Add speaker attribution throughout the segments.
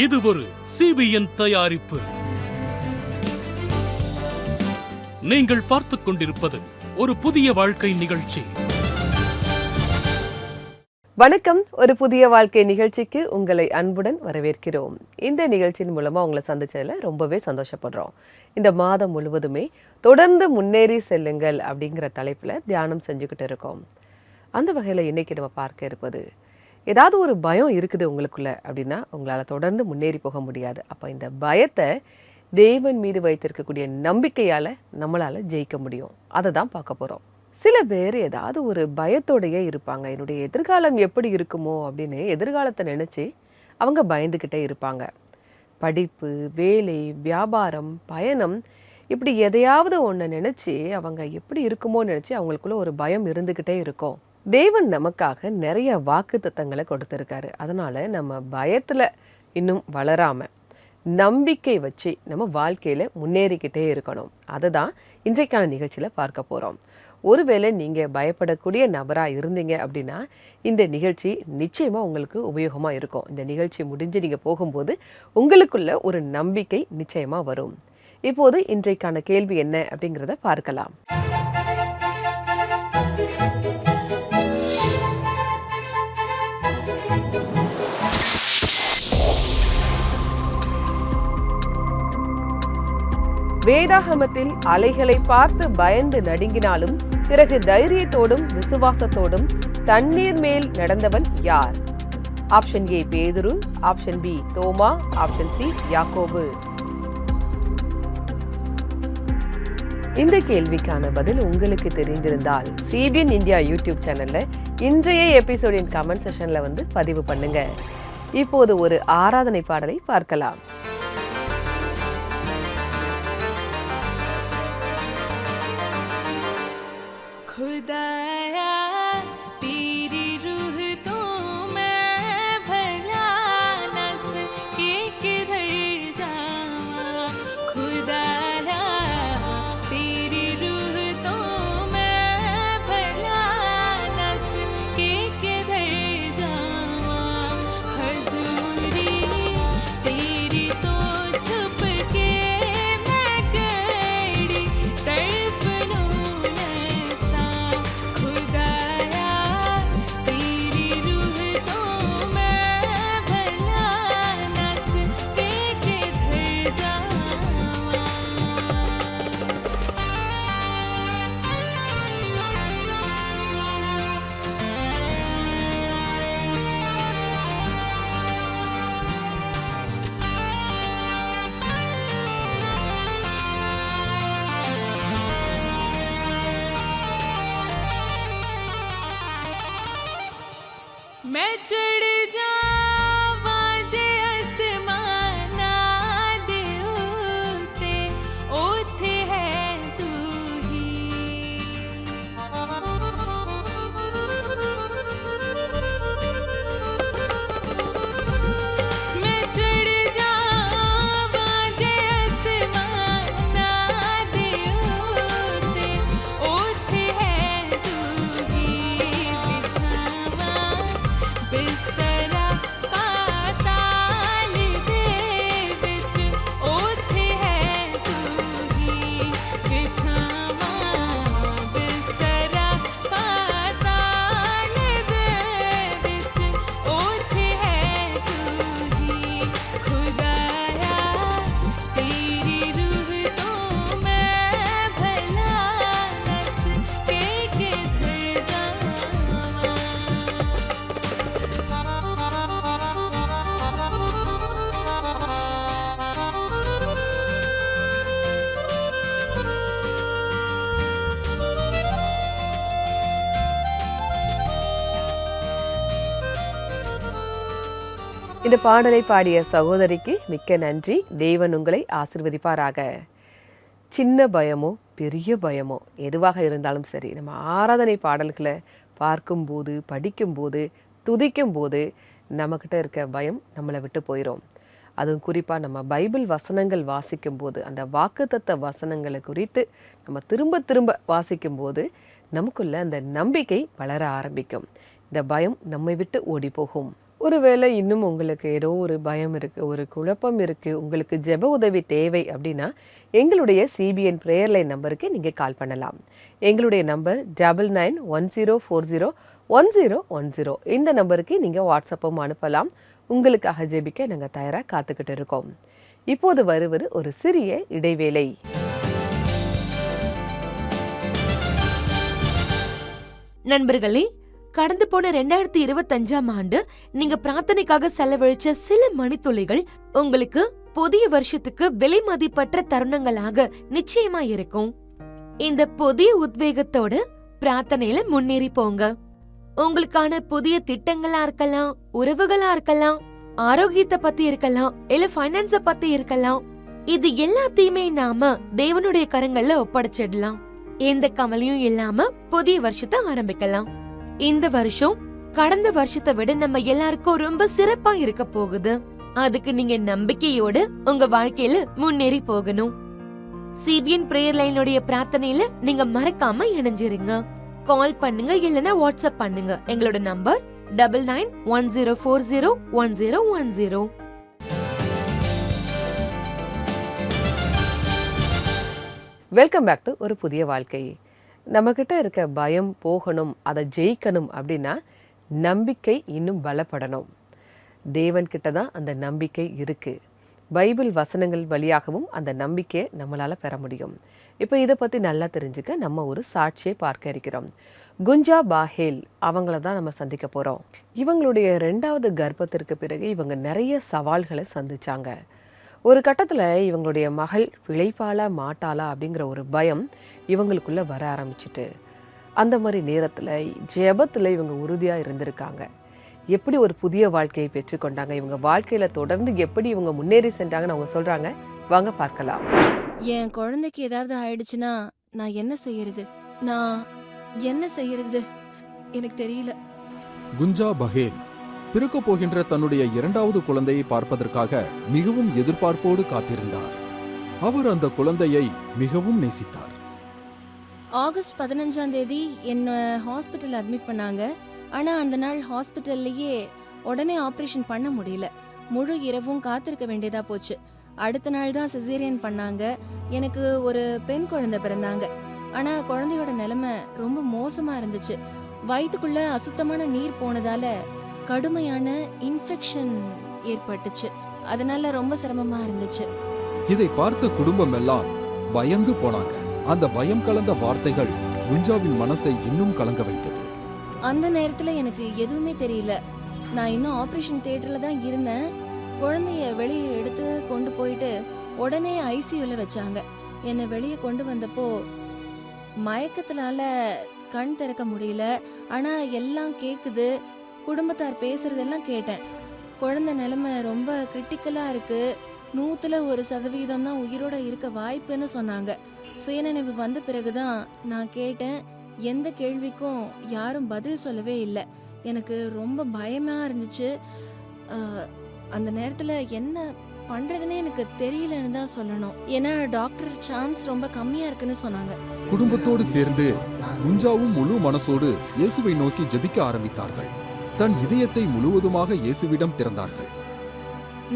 Speaker 1: இது ஒரு CBN தயாரிப்பு. நீங்கள் பார்த்துக் கொண்டிருப்பது ஒரு புதிய வாழ்க்கை நிகழ்ச்சி.
Speaker 2: வணக்கம். ஒரு புதிய வாழ்க்கை நிகழ்ச்சிக்கு உங்களை அன்புடன் வரவேற்கிறோம். இந்த நிகழ்ச்சியின் மூலமா உங்களை சந்திச்சதுல ரொம்பவே சந்தோஷப்படுறோம். இந்த மாதம் முழுவதுமே தொடர்ந்து முன்னேறி செல்லுங்கள் அப்படிங்கிற தலைப்புல தியானம் செஞ்சுக்கிட்டு இருக்கோம். அந்த வகையில இன்னைக்கு நம்ம பார்க்க இருப்பது, ஏதாவது ஒரு பயம் இருக்குது உங்களுக்குள்ள அப்படின்னா உங்களால் தொடர்ந்து முன்னேறி போக முடியாது. அப்போ இந்த பயத்தை தேவன் மீது வைத்திருக்கக்கூடிய நம்பிக்கையால் நம்மளால் ஜெயிக்க முடியும். அதை தான் பார்க்க போகிறோம். சில பேர் ஏதாவது ஒரு பயத்தோடையே இருப்பாங்க. என்னுடைய எதிர்காலம் எப்படி இருக்குமோ அப்படின்னு எதிர்காலத்தை நினச்சி அவங்க பயந்துக்கிட்டே இருப்பாங்க. படிப்பு, வேலை, வியாபாரம், பயணம், இப்படி எதையாவது ஒன்று நினச்சி அவங்க எப்படி இருக்குமோன்னு நினச்சி அவங்களுக்குள்ள ஒரு பயம் இருந்துக்கிட்டே இருக்கும். தேவன் நமக்காக நிறைய வாக்குத்தத்தங்களை கொடுத்துருக்காரு. அதனால நம்ம பயத்தில் இன்னும் வளராமல் நம்பிக்கை வச்சு நம்ம வாழ்க்கையில் முன்னேறிக்கிட்டே இருக்கணும். அதை தான் இன்றைக்கான நிகழ்ச்சியில் பார்க்க போகிறோம். ஒருவேளை நீங்கள் பயப்படக்கூடிய நபராக இருந்தீங்க அப்படின்னா இந்த நிகழ்ச்சி நிச்சயமாக உங்களுக்கு உபயோகமாக இருக்கும். இந்த நிகழ்ச்சி முடிஞ்சு நீங்கள் போகும்போது உங்களுக்குள்ள ஒரு நம்பிக்கை நிச்சயமாக வரும். இப்போது இன்றைக்கான கேள்வி என்ன அப்படிங்கிறத பார்க்கலாம். வேதாகமத்தில் அலைகளை பார்த்து பயந்து நடுங்கினாலும் பிறகு தைரியத்தோடும் விசுவாசத்தோடும் தண்ணீர் மேல் நடந்தவன் யார்? ஆப்ஷன் ஏ பேதுரு, ஆப்ஷன் பி தோமா, ஆப்ஷன் சி யாக்கோபு. இந்த கேள்விக்கான பதில் உங்களுக்கு தெரிந்திருந்தால் CBN இந்தியா யூடியூப் சேனல்ல இன்றைய எபிசோடின் கமெண்ட் செஷன்ல பதிவு பண்ணுங்க. இப்போது ஒரு ஆராதனை பாடலை பார்க்கலாம்.
Speaker 3: खुदाया तेरी रूह तो मैं भला नस के किधर जाऊं. खुदाया तेरी रूह तो मैं भला नस के किधर जाऊं. हजूरी तेरी तो छुप के मैं गड़ी तड़पनूं. मैं चढ़ जावा जे आसमाना दे उते ओथे है तू ही. मैं चढ़ जावा जे आसमाना दे उते ओथे है तू ही. बिछावा बिस्तरा पाताल दे विच ओथे है तू ही. बिछावा बिस्तरा पाताल दे विच ओथे है तू ही. खुदाया तेरी रूह तो मैं भला नस के किधर जाऊं.
Speaker 2: இந்த பாடலை பாடிய சகோதரிக்கு மிக்க நன்றி. தேவன் உங்களை ஆசீர்வதிப்பாராக. சின்ன பயமோ பெரிய பயமோ எதுவாக இருந்தாலும் சரி, நம்ம ஆராதனை பாடல்களை பார்க்கும்போது, படிக்கும்போது, துதிக்கும்போது நம்மக்கிட்ட இருக்க பயம் நம்மளை விட்டு போயிடும். அதுவும் குறிப்பாக நம்ம பைபிள் வசனங்கள் வாசிக்கும்போது, அந்த வாக்குத்தத்த வசனங்களை குறித்து நம்ம திரும்ப திரும்ப வாசிக்கும்போது நமக்குள்ள அந்த நம்பிக்கை வளர ஆரம்பிக்கும். இந்த பயம் நம்மை விட்டு ஓடி போகும். ஒருவேளை இன்னும் உங்களுக்கு ஏதோ ஒரு பயம் இருக்கு, ஒரு குழப்பம் இருக்கு, உங்களுக்கு ஜெப உதவி தேவை அப்படின்னா, எங்களுடைய சிபிஎன் பிரேயர் லைன் நம்பருக்கு நீங்க கால் பண்ணலாம். எங்களுடைய நம்பர் 9910401010. இந்த நம்பருக்கு நீங்க வாட்ஸ்அப்பும் அனுப்பலாம். உங்களுக்காக ஜெபிக்க நாங்க தயாரா காத்துக்கிட்டு இருக்கோம். இப்போது வருவது ஒரு சிறிய இடைவேளை.
Speaker 4: நண்பர்களே, கடந்து போன 2025ஆம் ஆண்டு நீங்க பிரார்த்தனைக்காக செலவழிச்ச சில மணித்துளிகள் உங்களுக்கு புதிய வருஷத்துக்கு விலை மதிப்பற்ற தருணங்களாக நிச்சயமா இருக்கும். இந்த புதிய உத்வேகத்தோட பிரார்த்தனையில முன்னேறி போங்க. உங்களுக்கான புதிய திட்டங்களா இருக்கலாம், உறவுகளா இருக்கலாம், ஆரோக்கியத்தை பத்தி இருக்கலாம், இல்ல ஃபைனான்ஸ பத்தி இருக்கலாம். இது எல்லாத்தையுமே நாம தேவனுடைய கரங்கள்ல ஒப்படைச்சிடலாம். எந்த கவலையும் இல்லாம புதிய வருஷத்தை ஆரம்பிக்கலாம். இந்த வருஷம் கடந்த வருஷத்தை விட நம்ம எல்லாருக்கும் ரொம்ப சிறப்பா இருக்க போகுது. அதுக்கு நீங்க நம்பிக்கையோட உங்க வாழ்க்கையில முன்னேறி போகணும். சிபிஎன் பிரேயர் லைனுடைய பிரார்த்தனையில நீங்க மறக்காம இணைஞ்சிருங்க. கால் பண்ணுங்க, இல்லனா வாட்ஸ்அப் பண்ணுங்க. எங்களோட நம்பர் 9910401010.
Speaker 2: வெல்கம் பேக் டு ஒரு புதிய வாழ்க்கை. நம்மக்கிட்ட இருக்க பயம் போகணும், அதை ஜெயிக்கணும் அப்படின்னா நம்பிக்கை இன்னும் பலப்படணும். தேவன்கிட்ட தான் அந்த நம்பிக்கை இருக்குது. பைபிள் வசனங்கள் வழியாகவும் அந்த நம்பிக்கையை நம்மளால் பெற முடியும். இப்போ இதை பற்றி நல்லா தெரிஞ்சுக்க நம்ம ஒரு சாட்சியை பார்க்க இருக்கிறோம். குஞ்சா பாஹேல் அவங்கள தான் நம்ம சந்திக்க போகிறோம். இவங்களுடைய 2வது கர்ப்பத்திற்கு பிறகு இவங்க நிறைய சவால்களை சந்திச்சாங்க. ஒரு கட்டத்தில் இவங்களுடைய மகள் பிழைப்பாளா மாட்டாளா அப்படிங்கிற ஒரு பயம் இவங்களுக்குள்ளே வர ஆரம்பிச்சிட்டு, அந்த மாதிரி நேரத்தில் ஜெபத்தில் இவங்க உறுதியாக இருந்திருக்காங்க. எப்படி ஒரு புதிய வாழ்க்கையை பெற்றுக்கொண்டாங்க, இவங்க வாழ்க்கையில் தொடர்ந்து எப்படி இவங்க முன்னேறி சென்றாங்கன்னு அவங்க சொல்கிறாங்க. வாங்க பார்க்கலாம்.
Speaker 5: என் குழந்தைக்கு ஏதாவது ஆயிடுச்சுன்னா நான் என்ன செய்யறது எனக்கு தெரியல.
Speaker 6: குஞ்சா பஹேல் பிறக்கப் போகின்ற தன்னுடைய 2வது குழந்தையை பார்ப்பதற்காக மிகவும் எதிர்பார்ப்போடு காத்திருந்தார். அவர் அந்த குழந்தையை மிகவும் நேசித்தார்.
Speaker 5: ஆகஸ்ட் 15ஆம் தேதி என்ன ஹாஸ்பிட்டல் அட்மிட் பண்ணாங்க. ஆனா அந்த நாள் ஹாஸ்பிட்டல்லையே உடனே ஆபரேஷன் பண்ண முடியல. முழு இரவும் காத்திருக்க வேண்டியதா போச்சு. அடுத்த நாள் தான் சிசேரியன் பண்ணாங்க. எனக்கு ஒரு பெண் குழந்தை பிறந்தாங்க. ஆனா குழந்தையோட நிலைமை ரொம்ப மோசமா இருந்துச்சு. வயிற்றுக்குள்ள அசுத்தமான நீர் போனதால கடுமையான இன்ஃபெக்ஷன் ஏற்பட்டுச்சு. அதனால ரொம்ப சிரமமா இருந்துச்சு.
Speaker 6: இதை பார்த்த குடும்பம் எல்லாம் பயந்து போனாங்க. அந்த பயம் கலந்த வார்த்தைகள் குஞ்சாவின் மனசை இன்னும் கலங்க வைத்தது.
Speaker 5: அந்த நேரத்துல எனக்கு எதுவுமே தெரியல. நான் இன்னும் ஆபரேஷன் தியேட்டர்ல தான் இருந்தேன். குழந்தைய வெளியே எடுத்து கொண்டு போயிட்டு உடனே ஐசியூல வச்சாங்க. என்னை வெளியே கொண்டு வந்தப்போ மயக்கத்தினால கண் திறக்க முடியல. ஆனா எல்லாம் கேக்குது. குடும்பத்தார் பேசுறதெல்லாம் கேட்டேன். குழந்தை நிலைமை ரொம்ப கிரிட்டிக்கலா இருக்கு. 100% தான் உயிரோட இருக்க வாய்ப்புன்னு சொன்னாங்க. சுயநினைவு வந்த பிறகுதான் நான் கேட்டேன். எந்த கேள்விக்கும் யாரும் பதில் சொல்லவே இல்லை. எனக்கு ரொம்ப பயமா இருந்துச்சு. அந்த நேரத்துல என்ன பண்றதுன்னே எனக்கு தெரியலன்னு தான் சொல்லணும். ஏன்னா டாக்டர் சான்ஸ் ரொம்ப கம்மியா இருக்குன்னு சொன்னாங்க.
Speaker 6: குடும்பத்தோடு சேர்ந்து குஞ்சாவும் முழு மனசோடு இயேசுவை நோக்கி ஜெபிக்க ஆரம்பித்தார்கள். தன் இதயத்தை முழுவதுமாக இயேசுவிடம் திறந்தார்கள்.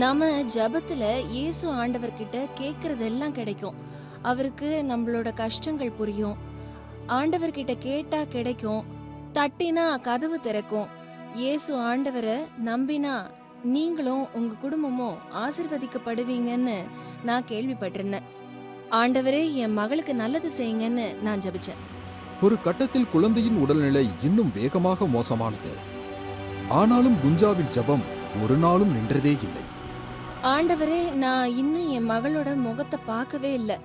Speaker 5: நாம ஜபத்துல இயேசு ஆண்டவர்கிட்ட கேக்குறதெல்லாம் கிடைக்கும். அவருக்கு நம்மளோட கஷ்டங்கள் புரியும். ஆண்டவர்கிட்ட கேட்டா கிடைக்கும். தட்டினா கதவு திறக்கும். இயேசு ஆண்டவரை நம்பினா நீங்களும் உங்க குடும்பமும் ஆசீர்வதிக்கப்படுவீங்கன்னு நான் கேள்விப்பட்டிருந்தேன். ஆண்டவரே என் மகளுக்கு நல்லது செய்யுங்கன்னு நான் ஜபிச்சேன்.
Speaker 6: ஒரு கட்டத்தில் குழந்தையின் உடல்நிலை இன்னும் வேகமாக மோசமானது. ஆனாலும் குஞ்சாவின் ஜெபம் ஒரு நாளும் நின்றதே இல்லை.
Speaker 5: ஆண்டவரே, நான் இன்னும் என் மகளோட முகத்தை பார்க்கவே இல்லை.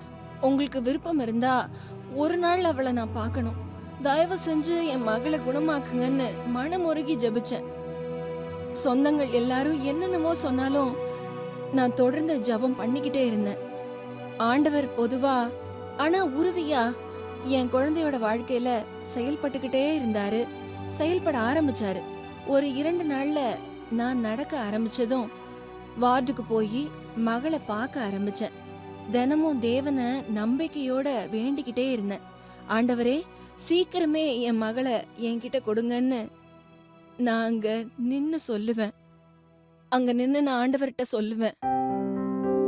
Speaker 5: உங்களுக்கு விருப்பம் இருந்தா ஒரு நாள் அவளை நான் பார்க்கணும். தயவு செஞ்சு என் மகளை குணமாக்குங்கன்னு மனமுருகி ஜெபிச்சேன். சொந்தங்கள் எல்லாரும் என்னென்னமோ சொன்னாலும் நான் தொடர்ந்து ஜெபம் பண்ணிக்கிட்டே இருந்தேன். ஆண்டவர் பொதுவா ஆனா உறுதியா என் குழந்தையோட வாழ்க்கையில செயல்பட்டுக்கிட்டே இருந்தாரு. செயல்பட ஆரம்பிச்சாரு. ஒரு 2 நாள்ல நான் நடக்க ஆரம்பிச்சதும் வார்டுக்கு போய் மகளை பார்க்க ஆரம்பிச்சேன். தினமும் தேவனை நம்பிக்கையோட வேண்டிக்கிட்டே இருந்தேன். ஆண்டவரே, சீக்கிரமே என் மகளை என்கிட்ட கொடுங்கன்னு நான் அங்க நின்னு சொல்லுவேன். அங்க நின்னு நான் ஆண்டவர்கிட்ட சொல்லுவேன்.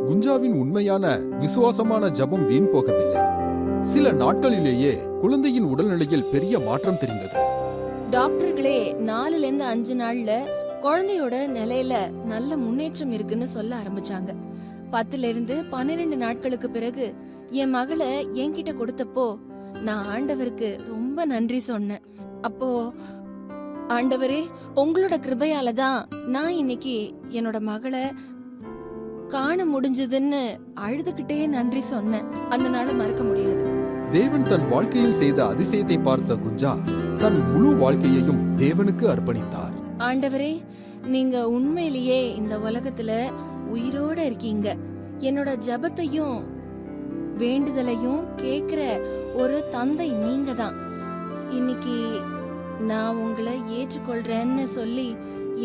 Speaker 6: குஞ்சாவின் உண்மையான விசுவாசமான ஜெபம் வீண் போகவில்லை. சில நாட்களிலேயே குழந்தையின் உடல்நிலையில் பெரிய மாற்றம் தெரிந்தது.
Speaker 5: டாக்டர்களே 4ல இருந்து 5 நாள்ல குழந்தையோட நிலையில நல்ல முன்னேற்றம் இருக்குன்னு சொல்ல ஆரம்பிச்சாங்க. 10ல இருந்து 12 நாட்களுக்கு பிறகு என் மகளை என்கிட்ட கொடுத்தப்போ நான் ஆண்டவருக்கு ரொம்ப நன்றி சொன்னேன். அப்போ ஆண்டவரே, உங்களோட கிருபையால தான் நான் இன்னைக்கு என்னோட மகளை காண முடிஞ்சதுன்னு அழுதுகிட்டே நன்றி சொன்னேன். அந்த நாளை மறக்க முடியாது.
Speaker 6: தேவன் தன் வாழ்க்கையில் செய்த அதிசயத்தை பார்த்த குஞ்சா தன் முழு வாழ்க்கையையும் தேவனுக்கு அர்ப்பணித்தார்.
Speaker 5: ஆண்டவரே, நீங்க உண்மையிலேயே இந்த உலகத்துல உயிரோட இருக்கீங்க. என்னோட ஜெபத்தையும் வேண்டுதலையும் கேக்குற ஒரு தந்தை நீங்க தான். இன்னைக்கு நான் உங்களை ஏற்றுக்கொள்றேன்னு சொல்லி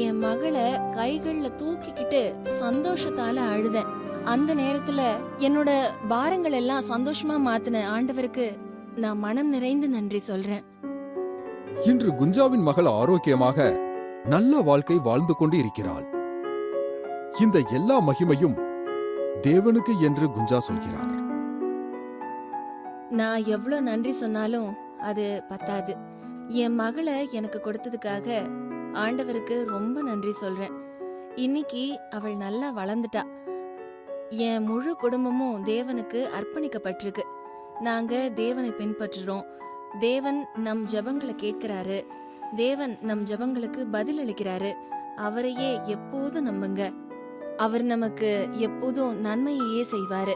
Speaker 5: என் மகளை கைகள்ல தூக்கிக்கிட்டு சந்தோஷத்தால அழுதேன். அந்த நேரத்துல என்னோட பாரங்கள் எல்லாம் சந்தோஷமா மாத்தின ஆண்டவருக்கு நான் மனம் நிறைந்து நன்றி சொல்றேன்.
Speaker 6: இன்று குஞ்சாவின் மகள் ஆரோக்கியமாக நல்ல வாழ்க்கை வாழ்ந்து கொண்டு இருக்கிறாள். இந்த எல்லா மகிமையும் தேவனுக்கு என்று குஞ்சா சொல்கிறார்.
Speaker 5: நான் எவ்வளவு நன்றி சொன்னாலும் அது பத்தாது. என் மகளை எனக்கு கொடுத்ததுக்காக ஆண்டவருக்கு ரொம்ப நன்றி சொல்றேன். இன்னைக்கு அவள் நல்லா வளர்ந்துட்டா. என் முழு குடும்பமும் தேவனுக்கு அர்ப்பணிக்கப்பட்டிருக்கு. நாங்க தேவனை பின்பற்றுறோம். தேவன் நம் ஜெபங்களை கேட்கிறாரு. தேவன் நம் ஜெபங்களுக்கு பதில் அளிக்கிறாரு. அவரையே எப்போதும் நம்புங்க. அவர் நமக்கு எப்போதும் நன்மையையே செய்வாரு.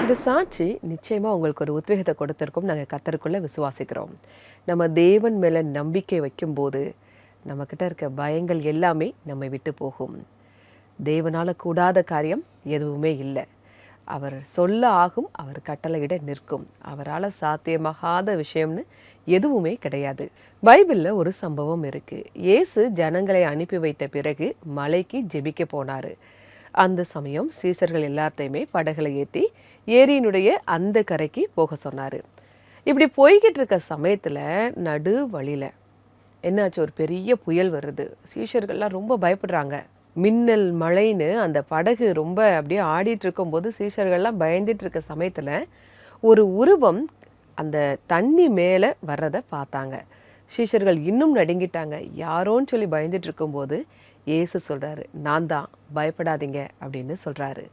Speaker 2: இந்த சாட்சி நிச்சயமா உங்களுக்கு ஒரு உத்வேகத்தை கொடுத்திருக்கும். நாங்கள் கர்த்தருக்குள்ள விசுவாசிக்கிறோம். நம்ம தேவன் மேல நம்பிக்கை வைக்கும்போது நம்ம கிட்ட இருக்க பயங்கள் எல்லாமே நம்மை விட்டு போகும். தேவனால கூடாத காரியம் எதுவுமே இல்லை. அவர் சொல்ல ஆகும், அவர் கட்டளையிட நிற்கும். அவரால் சாத்தியமாகாத விஷயம்னு எதுவுமே கிடையாது. பைபிள்ல ஒரு சம்பவம் இருக்கு. இயேசு ஜனங்களை அனுப்பி வைத்த பிறகு மலைக்கு ஜெபிக்க போனாரு. அந்த சமயம் சீசர்கள் எல்லாத்தையுமே படகுல ஏற்றி ஏரியினுடைய அந்த கரைக்கு போக சொன்னாரு. இப்படி போய்கிட்டு இருக்க சமயத்துல நடு வழியில என்னாச்சு, ஒரு பெரிய புயல் வருது. சீஷர்கள்லாம் ரொம்ப பயப்படுறாங்க. மின்னல் மழைன்னு அந்த படகு ரொம்ப அப்படியே ஆடிட்டு இருக்கும்போது சீஷர்கள்லாம் பயந்துட்டு இருக்க சமயத்துல ஒரு உருவம் அந்த தண்ணி மேல வர்றதை பார்த்தாங்க. சீஷர்கள் இன்னும் நடுங்கிட்டாங்க. யாரோன்னு சொல்லி பயந்துட்டு இருக்கும்போது இயேசு சொல்றாரு, நான் தான், பயப்படாதீங்க அப்படின்னு சொல்றாரு.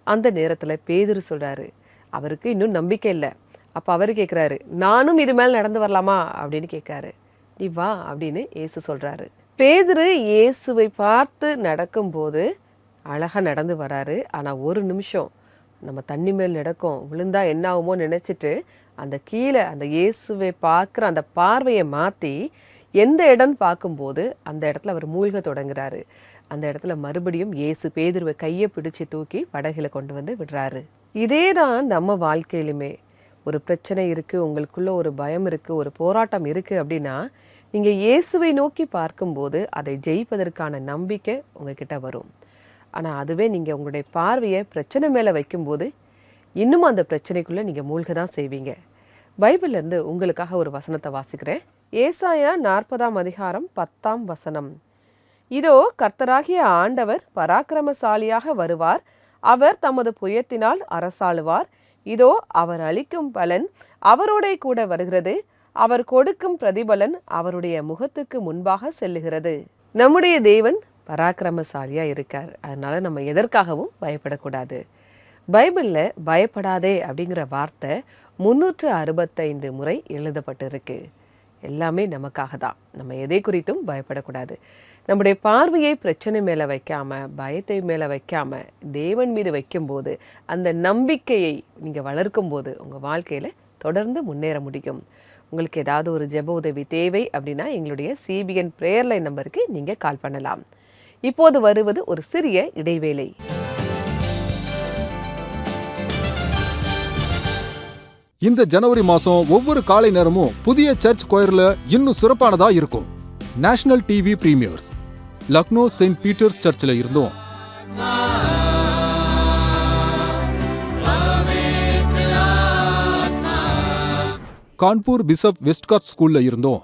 Speaker 2: அந்த நேரத்துல பேதுரு சொல்றாரு, அவருக்கு இன்னும் நம்பிக்கை இல்லை. அப்ப அவரு கேட்கிறாரு, நானும் இது மேல நடந்து வரலாமா அப்படின்னு கேட்காரு. நீ வா அப்படின்னு இயேசு சொல்றாரு. பேதுரு இயேசுவை பார்த்து நடக்கும்போது அழகா நடந்து வராரு. ஆனா ஒரு நிமிஷம் நம்ம தண்ணி மேல் நடக்கும், விழுந்தா என்ன ஆகுமோ நினைச்சிட்டு அந்த கீழே அந்த இயேசுவை பார்க்குற அந்த பார்வையை மாற்றி எந்த இடம்னு பார்க்கும்போது அந்த இடத்துல அவர் மூழ்க தொடங்குறாரு. அந்த இடத்துல மறுபடியும் இயேசு பேதுருவை கையை பிடிச்சி தூக்கி படகுல கொண்டு வந்து விடுறாரு. இதே தான் நம்ம வாழ்க்கையிலுமே. ஒரு பிரச்சனை இருக்குது, உங்களுக்குள்ள ஒரு பயம் இருக்குது, ஒரு போராட்டம் இருக்குது அப்படின்னா நீங்கள் இயேசுவை நோக்கி பார்க்கும்போது அதை ஜெயிப்பதற்கான நம்பிக்கை உங்ககிட்ட வரும். ஆனால் அதுவே நீங்கள் உங்களுடைய பார்வையை பிரச்சனை மேலே வைக்கும்போது இன்னும் அந்த பிரச்சனைக்குள்ளே நீங்கள் மூழ்க தான் செய்வீங்க. பைபிள்லேருந்து உங்களுக்காக ஒரு வசனத்தை வாசிக்கிறேன். ஏசாயா 40ஆம் அதிகாரம் 10ஆம் வசனம். இதோ கர்த்தராகிய ஆண்டவர் பராக்கிரமசாலியாக வருவார். அவர் தமது புயத்தினால் அரசாளுவார். இதோ அவர் அளிக்கும் பலன் அவரோட கூட வருகிறது. அவர் கொடுக்கும் பிரதிபலன் அவருடைய முகத்துக்கு முன்பாக செல்லுகிறது. நம்முடைய தேவன் பராக்கிரமசாலியா இருக்கார். அதனால நம்ம எதற்காகவும் பயப்படக்கூடாது. பைபிள்ல பயப்படாதே அப்படிங்கிற வார்த்தை 365 முறை எழுதப்பட்டிருக்கு. எல்லாமே நமக்காக தான். நம்ம எதை குறித்தும் பயப்படக்கூடாது. நம்முடைய பார்வையை பிரச்சனை மேல வைக்காம, பயத்தை மேல வைக்காம தேவன் மீது வைக்கும்போது, அந்த நம்பிக்கையை நீங்க வளர்க்கும் போது உங்க வாழ்க்கையில தொடர்ந்து முன்னேற முடியும். உங்களுக்கு ஏதாவது ஒரு ஜெப உதவி தேவை அப்படின்னா எங்களுடைய CBN பிரேயர் லைன் நம்பருக்கு நீங்க கால் பண்ணலாம். இப்போது வருவது ஒரு சிறிய இடைவேளை.
Speaker 6: இந்த ஜனவரி மாசம் ஒவ்வொரு காலை நேரமும் புதிய சர்ச் கொயர்ல இன்னும் சிறப்பானதா இருக்கும். National TV premieres Lucknow Saint Peter's சர்ச்சில் இருந்தும், கான்பூர் பிஷப் வெஸ்ட்காட் ஸ்கூல்ல இருந்தும்,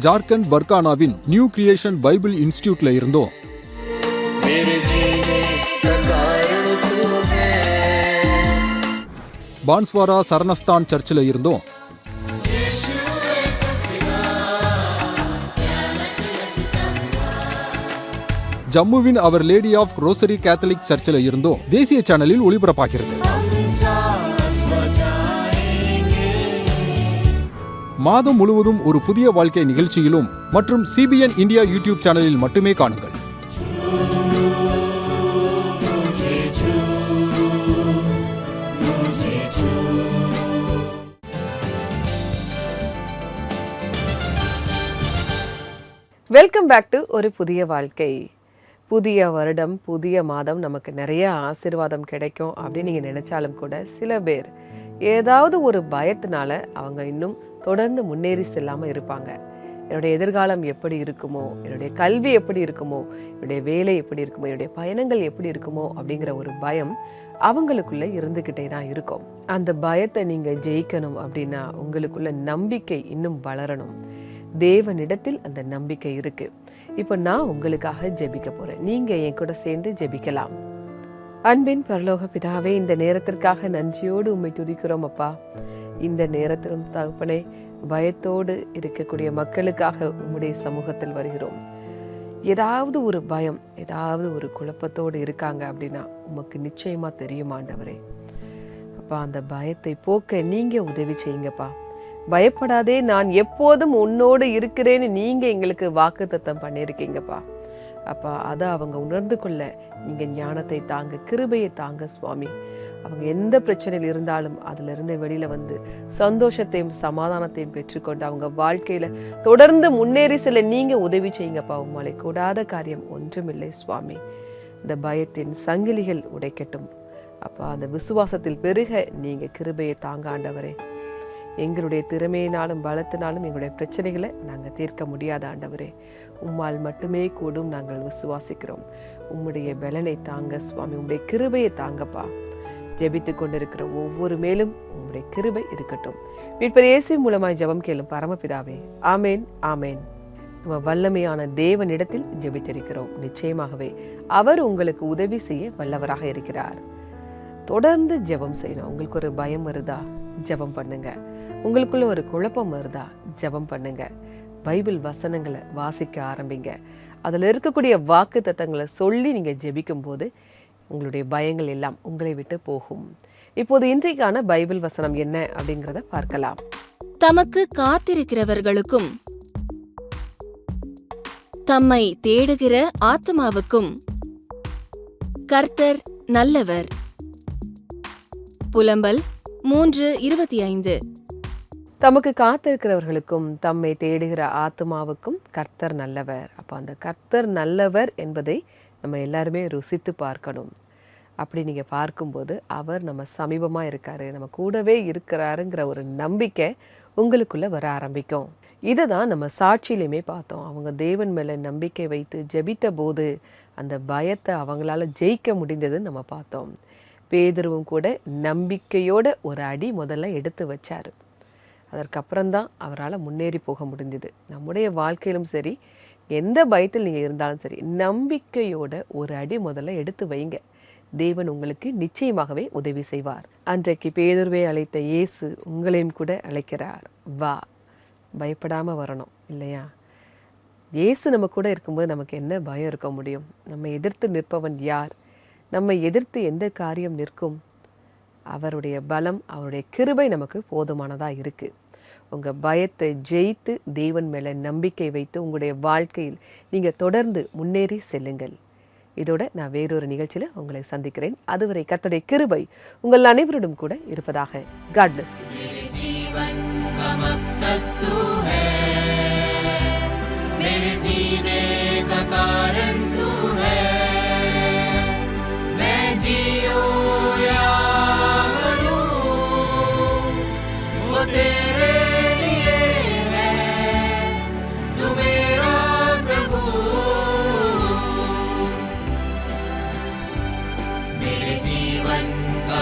Speaker 6: ஜார்க்கண்ட் பர்கானாவின் நியூ கிரியேஷன் பைபிள் இன்ஸ்டிடியூட்ல இருந்தும் பான்ஸ்வாரா சரணஸ்தான் சர்ச்சில் இருந்தும் ஜம்முவின் Our Lady of Rosary Catholic சர்ச்சில் இருந்தும் தேசிய சேனலில் ஒளிபரப்பாகிறது. மாதம் முழுவதும் ஒரு புதிய வாழ்க்கை நிகழ்ச்சியிலும் மற்றும் CBN இந்தியா யூடியூப் சேனலில் மட்டுமே காணுங்கள்.
Speaker 2: வெல்கம் பேக் டு ஒரு புதிய வாழ்க்கை. புதிய வருடம், புதிய மாதம் நமக்கு நிறைய ஆசீர்வாதம் கிடைக்கும் அப்படின்னு நீங்கள் நினைச்சாலும் கூட சில பேர் ஏதாவது ஒரு பயத்தினால அவங்க இன்னும் தொடர்ந்து முன்னேறி செல்லாமல் இருப்பாங்க. என்னுடைய எதிர்காலம் எப்படி இருக்குமோ, என்னுடைய கல்வி எப்படி இருக்குமோ, என்னுடைய வேலை எப்படி இருக்குமோ, என்னுடைய பயணங்கள் எப்படி இருக்குமோ அப்படிங்கிற ஒரு பயம் அவங்களுக்குள்ள இருந்துக்கிட்டே தான் இருக்கும். அந்த பயத்தை நீங்கள் ஜெயிக்கணும் அப்படின்னா உங்களுக்குள்ள நம்பிக்கை இன்னும் வளரணும். தேவனிடத்தில் அந்த நம்பிக்கை இருக்கு. இப்போ நான் உங்களுக்காக ஜெபிக்க போறேன். நீங்க என் கூட சேர்ந்து ஜெபிக்கலாம். அன்பின் பரலோக பிதாவே, இந்த நேரத்திற்காக நன்றியோடு உம்மை துதிக்கிறோம் அப்பா. இந்த நேரத்திலும் தகப்பனே, பயத்தோடு இருக்கக்கூடிய மக்களுக்காக உம்முடைய சமூகத்தில் வருகிறோம். ஏதாவது ஒரு பயம், ஏதாவது ஒரு குழப்பத்தோடு இருக்காங்க அப்படின்னா உமக்கு நிச்சயமா தெரியும் ஆண்டவரே. அப்பா, அந்த பயத்தை போக்க நீங்க உதவி செய்யுங்கப்பா. பயப்படாதே, நான் எப்போதும் உன்னோடு இருக்கிறேன்னு நீங்க எங்களுக்கு வாக்குத்தத்தம் பண்ணியிருக்கீங்கப்பா. அப்பா, அதை அவங்க உணர்ந்து கொள்ள நீங்க ஞானத்தை தாங்க, கிருபையை தாங்க சுவாமி. அவங்க எந்த பிரச்சனையில் இருந்தாலும் அதுல இருந்து வெளியில வந்து சந்தோஷத்தையும் சமாதானத்தையும் பெற்றுக்கொண்டு அவங்க வாழ்க்கையில தொடர்ந்து முன்னேறி செல்ல நீங்க உதவி செய்யுங்கப்பா. உம்மாலை கூடாத காரியம் ஒன்றுமில்லை சுவாமி. இந்த பயத்தின் சங்கிலிகள் உடைக்கட்டும் அப்பா. அந்த விசுவாசத்தில் பெருக நீங்க கிருபையை தாங்க ஆண்டவரே. எங்களுடைய திறமையினாலும் பலத்தினாலும் எங்களுடைய பிரச்சனைகளை நாங்கள் தீர்க்க முடியாத ஆண்டவரே, உம்மால் மட்டுமே கூடும் நாங்கள் விசுவாசிக்கிறோம். உம்முடைய பலனை தாங்க சுவாமி, உம்முடைய கிருபையை தாங்கப்பா. ஜெபித்து கொண்டிருக்கிற ஒவ்வொரு மேலும் உம்முடைய கிருபை இருக்கட்டும். மீட்பர் இயேசு மூலமாய் ஜெபம் கேளும் பரமபிதாவே, ஆமேன் ஆமேன். நம்ம வல்லமையான தேவனிடத்தில் ஜெபித்திருக்கிறோம். நிச்சயமாகவே அவர் உங்களுக்கு உதவி செய்ய வல்லவராக இருக்கிறார். தொடர்ந்து ஜெபம் செய்யணும். உங்களுக்கு ஒரு பயம் வருதா, ஜெபம் பண்ணுங்க. உங்களுக்குள்ள ஒரு குழப்பம் வருதா, ஜெபம் பண்ணுங்க. பைபிள் வசனங்களை வாசிக்க ஆரம்பிங்க. அதில் இருக்கக்கூடிய வாக்கு தத்தங்களை சொல்லி நீங்க ஜெபிக்கும் போது உங்களுடைய பயங்கள் எல்லாம் உங்களை விட்டு போகும். இப்போது இன்றைக்கான பைபிள் வசனம் என்ன அப்படிங்கிறத பார்க்கலாம்.
Speaker 5: தமக்கு காத்திருக்கிறவர்களுக்கும் தம்மை தேடுகிற ஆத்மாவுக்கும் கர்த்தர் நல்லவர். புலம்பல் 3:25.
Speaker 2: தமக்கு காத்திருக்கிறவர்களுக்கும் தம்மை தேடுகிற ஆத்மாவுக்கும் கர்த்தர் நல்லவர். அப்போ அந்த கர்த்தர் நல்லவர் என்பதை நம்ம எல்லாருமே ருசித்து பார்க்கணும். அப்படி நீங்கள் பார்க்கும்போது அவர் நம்ம சமீபமாக இருக்காரு, நம்ம கூடவே இருக்கிறாருங்கிற ஒரு நம்பிக்கை உங்களுக்குள்ள வர ஆரம்பிக்கும். இதை தான் நம்ம சாட்சியிலுமே பார்த்தோம். அவங்க தேவன் மேலே நம்பிக்கை வைத்து ஜெபித்த போது அந்த பயத்தை அவங்களால ஜெயிக்க முடிந்ததுன்னு நம்ம பார்த்தோம். பேதுருவும் கூட நம்பிக்கையோட ஒரு அடி முதல்ல எடுத்து வச்சாரு. அதற்கப்புறம்தான் அவரால் முன்னேறி போக முடிஞ்சது. நம்முடைய வாழ்க்கையிலும் சரி, எந்த பயத்தில் நீங்கள் இருந்தாலும் சரி, நம்பிக்கையோட ஒரு அடி முதல்ல எடுத்து வைங்க. தேவன் உங்களுக்கு நிச்சயமாகவே உதவி செய்வார். அன்றைக்கு பேதுருவை அழைத்த இயேசு உங்களையும் கூட அழைக்கிறார். வா, பயப்படாமல் வரணும் இல்லையா? இயேசு நம்ம கூட இருக்கும்போது நமக்கு என்ன பயம் இருக்க முடியும்? நம்ம எதிர்த்து நிற்பவன் யார்? நம்ம எதிர்த்து எந்த காரியம் நிற்கும்? அவருடைய பலம், அவருடைய கிருபை நமக்கு போதுமானதாக இருக்குது. உங்கள் பயத்தை ஜெயித்து தேவன் மேலே நம்பிக்கை வைத்து உங்களுடைய வாழ்க்கையில் நீங்கள் தொடர்ந்து முன்னேறி செல்லுங்கள். இதோட நான் வேறொரு நிகழ்ச்சியில் உங்களை சந்திக்கிறேன். அதுவரை கர்த்தருடைய கிருபை உங்கள் அனைவருடன் கூட இருப்பதாக. God bless you.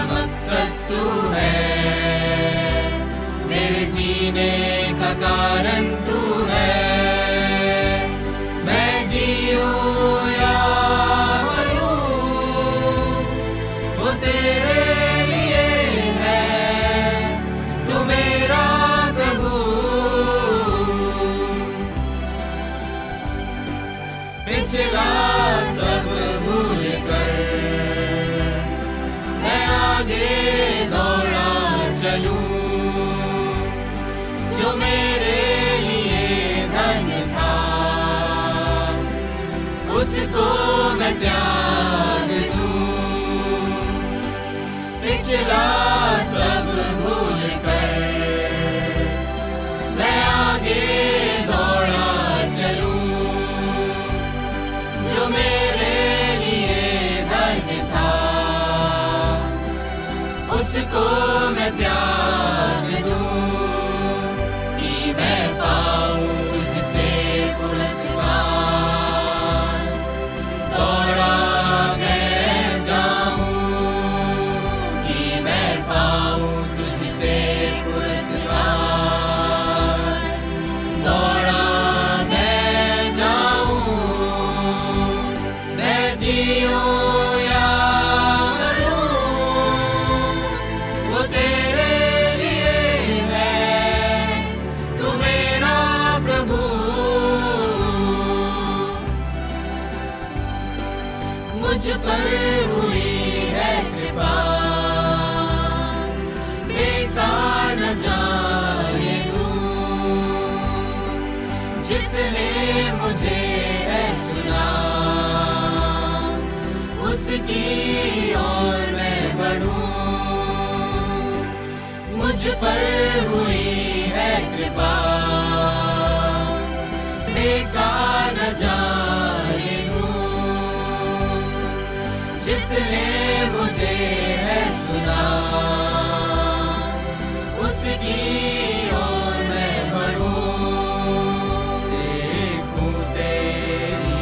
Speaker 7: मकसद तू है, मेरे जीने का कारण तू है। तेरे लिए है, तू मेरा प्रभु। पिछला सब भूल कर मैं आगे दौड़ा चलूं, जो मेरे लिए धन था उसको मैं त्याग दूं। पिछला सब भूल कर मैं आगे दौड़ा चलूं, जो मेरे लिए धन था उसको मैं त्याग दूं। कि मैं पाऊं तुझसे पुरस्कार, दौड़ा मैं जाऊं। कि मैं पाऊं तुझसे पुरस्कार, दौड़ा मैं जाऊं। मैं जीऊं या मरूं, वो तेरे लिए है, तू मेरा प्रभु। मुझ पर हुई है कृपा, बेकार न जाने दूं। जिसने मुझे है चुना, उसकी ओर मैं बढ़ूं। मुझ पर हुई है कृपा, बेकार न जाने दूं। जिसने मुझे है चुना, उसकी ओर मैं बढ़ूं। देखूं तेरी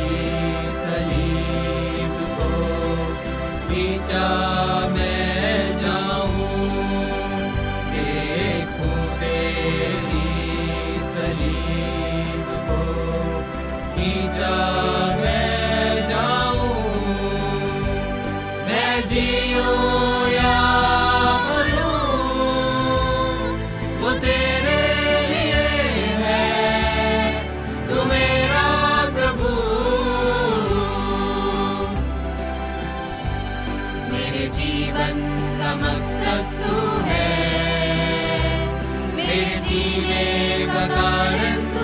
Speaker 7: सलीब को, खींचा मैं जाऊं। देखूं तेरी सलीब को, खींचा मैं जाऊं। मैं जीऊं या मरूं, वो तेरे लिए है, तू मेरा प्रभु। मेरे जीवन का मकसद तू है, मेरे जीने का कारण तू